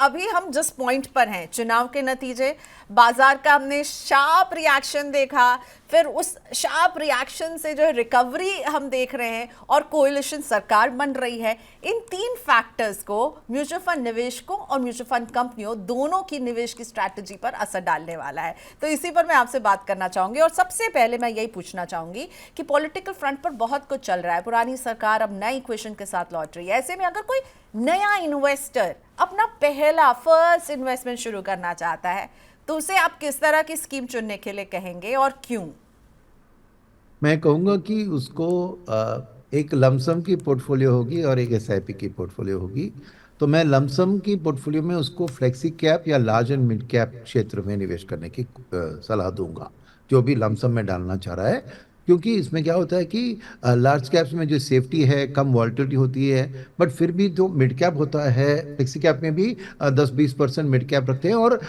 अभी हम जिस पॉइंट पर हैं, चुनाव के नतीजे, बाजार का हमने शार्प रिएक्शन देखा, फिर उस शार्प रिएक्शन से जो रिकवरी हम देख रहे हैं और कोएलिशन सरकार बन रही है, इन तीन फैक्टर्स को म्यूचुअल फंड निवेशकों और म्यूचुअल फंड कंपनियों दोनों की निवेश की स्ट्रैटेजी पर असर डालने वाला है। तो इसी पर मैं आपसे बात करना चाहूंगी और सबसे पहले मैं यही पूछना चाहूंगी कि पॉलिटिकल फ्रंट पर बहुत कुछ चल रहा है, पुरानी सरकार अब नई इक्वेशन के साथ लौट रही है। ऐसे में अगर कोई नया इन्वेस्टर अपना पहला फर्स्ट इन्वेस्टमेंट शुरू करना चाहता है तो उसे आप किस तरह की स्कीम चुनने के लिए कहेंगे और क्यों? मैं कहूँगा कि उसको एक लमसम की पोर्टफोलियो होगी और एक एसआईपी की पोर्टफोलियो होगी। तो मैं लमसम की पोर्टफोलियो में उसको फ्लेक्सी कैप या लार्ज एंड मिड कैप क्षेत्र में निवेश करने की सलाह दूंगा, जो भी लमसम में डालना चाह रहा है। क्योंकि इसमें क्या होता है कि लार्ज कैप्स में जो सेफ्टी है, कम वॉलिटिलिटी होती है, बट फिर भी जो मिड कैप होता है, फ्लेक्सी कैप में भी 10-20% मिड कैप रखते हैं, और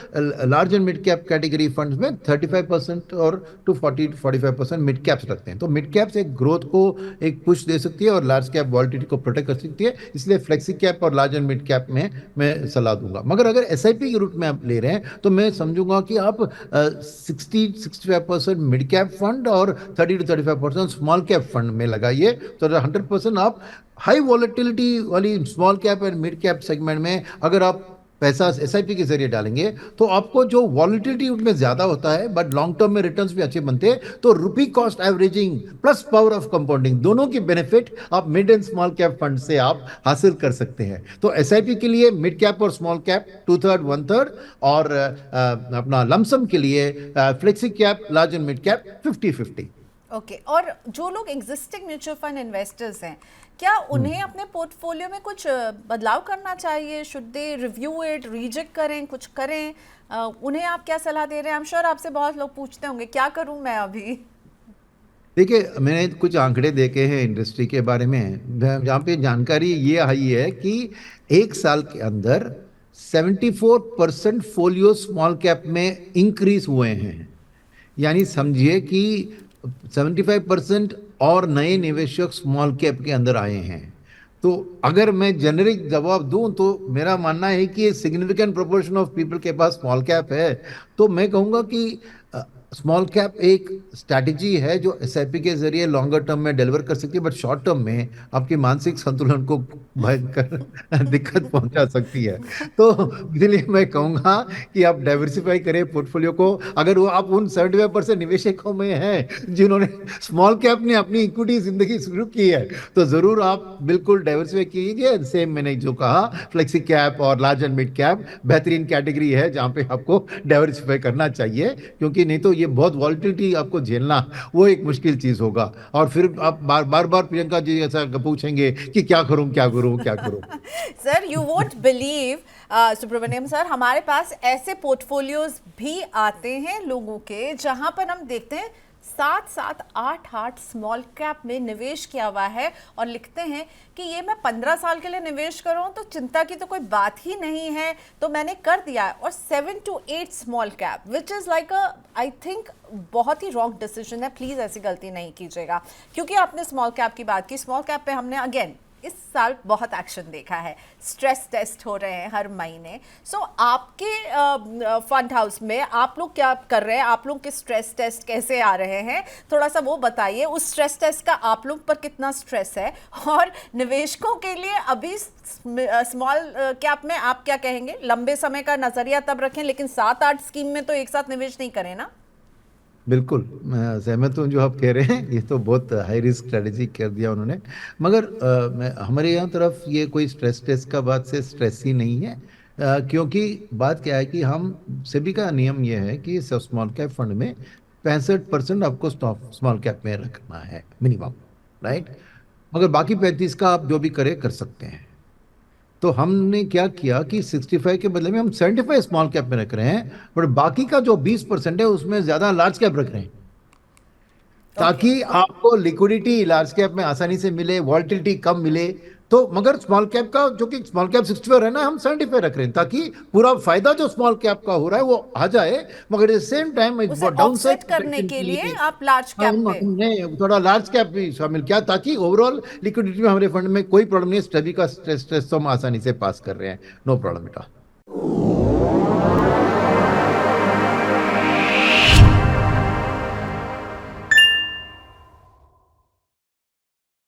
large and mid cap category funds में 35% और टू 40-45% मिड कैप्स रखते हैं। तो मिड कैप्स एक ग्रोथ को एक पुश दे सकती है और लार्ज कैप वॉलिटिलिटी को प्रोटेक्ट कर सकती है। इसलिए फ्लेक्सी कैप और लार्ज एंड मिड कैप में मैं सलाह दूंगा। मगर अगर एसआईपी के रूट में आप ले रहे हैं तो मैं समझूंगा कि आप 60-65% मिड कैप फंड और 30-35% स्मॉल कैप फंड में लगाइए। तो 100% आप हाई वॉलेटिलिटी वाली small cap and mid cap segment में अगर आप पैसा एसआईपी के जरिए डालेंगे तो आपको जो वॉलिटिलिटी उसमें ज्यादा होता है बट लॉन्ग टर्म में रिटर्न्स भी अच्छे बनते हैं। तो रुपी cost averaging plus power of compounding दोनों की बेनिफिट आप mid and small cap fund से आप हासिल कर सकते हैं। तो एसआईपी के लिए मिड कैप और स्मॉल कैप 2/3 1/3, और अपना लमसम के लिए flexi cap large and mid cap 50-50। Okay, और जो लोग एग्जिस्टिंग म्यूचुअल फंड इन्वेस्टर्स हैं, क्या उन्हें अपने पोर्टफोलियो में कुछ बदलाव करना चाहिए? Should they review it, reject करें, कुछ करें? उन्हें आप क्या सलाह दे रहे हैं? आई एम श्योर आपसे बहुत लोग पूछते होंगे क्या करूं मैं अभी। देखिए, मैंने कुछ आंकड़े देखे हैं इंडस्ट्री के बारे में, जहाँ पे जानकारी ये आई है कि एक साल के अंदर 74% फोलियो स्मॉल कैप में इंक्रीज हुए हैं। यानी समझिए कि 75% और नए निवेशक स्मॉल कैप के अंदर आए हैं। तो अगर मैं जेनरिक जवाब दूं तो मेरा मानना है कि सिग्निफिकेंट प्रोपोर्शन ऑफ पीपल के पास स्मॉल कैप है। तो मैं कहूंगा कि स्मॉल कैप एक स्ट्रैटेजी है जो एसआईपी के जरिए लॉन्गर टर्म में डिलीवर कर सकती है, बट शॉर्ट टर्म में आपकी मानसिक संतुलन को भयंकर दिक्कत पहुंचा सकती है। तो इसलिए मैं कहूंगा कि आप डाइवर्सिफाई करें पोर्टफोलियो को। अगर वो आप उन 75% निवेशकों में हैं जिन्होंने स्मॉल कैप ने अपनी इक्विटी जिंदगी शुरू की है, तो जरूर आप बिल्कुल डाइवर्सिफाई कीजिए। सेम मैंने जो कहा, फ्लेक्सी कैप और लार्ज एंड मिड कैप बेहतरीन कैटेगरी है जहां पे आपको डाइवर्सिफाई करना चाहिए, क्योंकि नहीं तो ये बहुत वॉलिटिलिटी आपको झेलना वो एक मुश्किल चीज होगा। और फिर आप बार बार प्रियंका जी ऐसा पूछेंगे कि क्या करूं क्या करूं क्या करूं। Sir, you won't believe Subramaniam sir, हमारे पास ऐसे पोर्टफोलियोज भी आते हैं लोगों के जहां पर हम देखते हैं 7-7, 8-8 स्मॉल कैप में निवेश किया हुआ है और लिखते हैं कि ये मैं 15 साल के लिए निवेश कर रहा हूं तो चिंता की तो कोई बात ही नहीं है, तो मैंने कर दिया है। और 7 to 8 small cap, which is like I think बहुत ही रॉन्ग डिसीजन है। प्लीज़ ऐसी गलती नहीं कीजिएगा, क्योंकि आपने स्मॉल कैप की बात की। स्मॉल कैप पे हमने अगेन इस साल बहुत एक्शन देखा है, स्ट्रेस टेस्ट हो रहे हैं हर महीने। सो आपके फंड हाउस में आप लोग क्या कर रहे हैं? आप लोग के स्ट्रेस टेस्ट कैसे आ रहे हैं, थोड़ा सा वो बताइए। उस स्ट्रेस टेस्ट का आप लोग पर कितना स्ट्रेस है? और निवेशकों के लिए अभी स्मॉल कैप में आप क्या कहेंगे? लंबे समय का नजरिया तब रखें, लेकिन 7-8 स्कीम में तो एक साथ निवेश नहीं करें ना। बिल्कुल, मैं सहमत हूँ जो आप कह रहे हैं। ये तो बहुत हाई रिस्क स्ट्रेटेजी कर दिया उन्होंने। मगर हमारे यहाँ तरफ ये कोई स्ट्रेस टेस्ट का बात से स्ट्रेस ही नहीं है। क्योंकि बात क्या है कि हम सेबी का नियम ये है कि स्मॉल कैप फंड में 65% आपको स्मॉल कैप में रखना है मिनिमम, राइट। मगर बाकी 35 का आप जो भी करे कर सकते हैं। तो हमने क्या किया कि 65 के बदले में हम 75 स्मॉल कैप में रख रहे हैं, बट बाकी का जो 20% है उसमें ज्यादा लार्ज कैप रख रहे हैं, ओके, ताकि आपको लिक्विडिटी लार्ज कैप में आसानी से मिले, वॉलिटिलिटी कम मिले। तो मगर स्मॉल कैप का जो कि स्मॉल कैप 65 है ना, हम 75 रख रहे हैं ताकि पूरा फायदा जो स्मॉल कैप का हो रहा है वो आ जाए, मगर एट द सेम टाइम उसे डाउन ऑफसेट साइड करने के लिए आप लार्ज कैप पे। हमने थोड़ा लार्ज कैप भी शामिल किया ताकि ओवरऑल लिक्विडिटी में हमारे फंड में कोई प्रॉब्लम नहीं है। स्टडी का स्ट्रेस तो हम आसानी से पास कर रहे हैं, नो प्रॉब्लम एट ऑल।